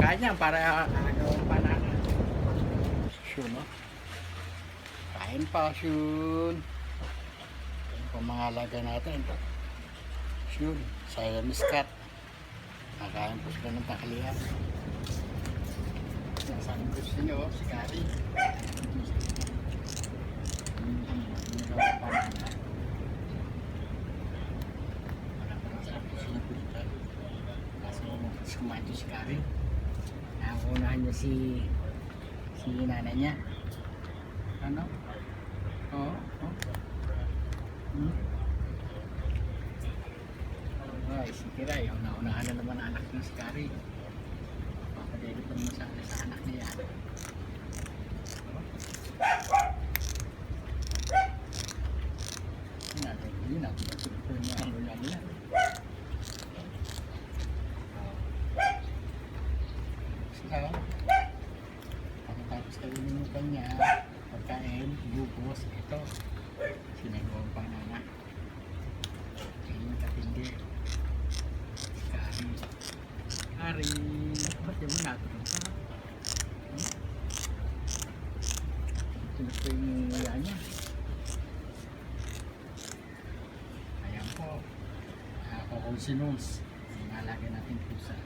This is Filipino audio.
pagkain yan para gawang banana. Shun, no? Kain pa, Shun. Yan po mga alaga natin. Shun, Siamese cat. Nakain po sila ng takalihan. Sabi ko sa inyo, si Gary. Ginagawa pa natin. Kumain to si Gary. Nakunahan niya si nanay niya. Ano? Oo. Ay, si Kiray. Naunahan na naman ang anak niya si Gary. Papadeli pa naman sa anak niya. Yun na. Ito niya ang ulan nila. Pagkatapos kainin mo kanya, pagkain, bubos, ito. Sinagawang panana. Ayun, katindi. Kari. Ba't yung mo natulog pa? Tulog ko yung yan niya. Ayan po. Ako kung sinus. Ang alaga natin pusa.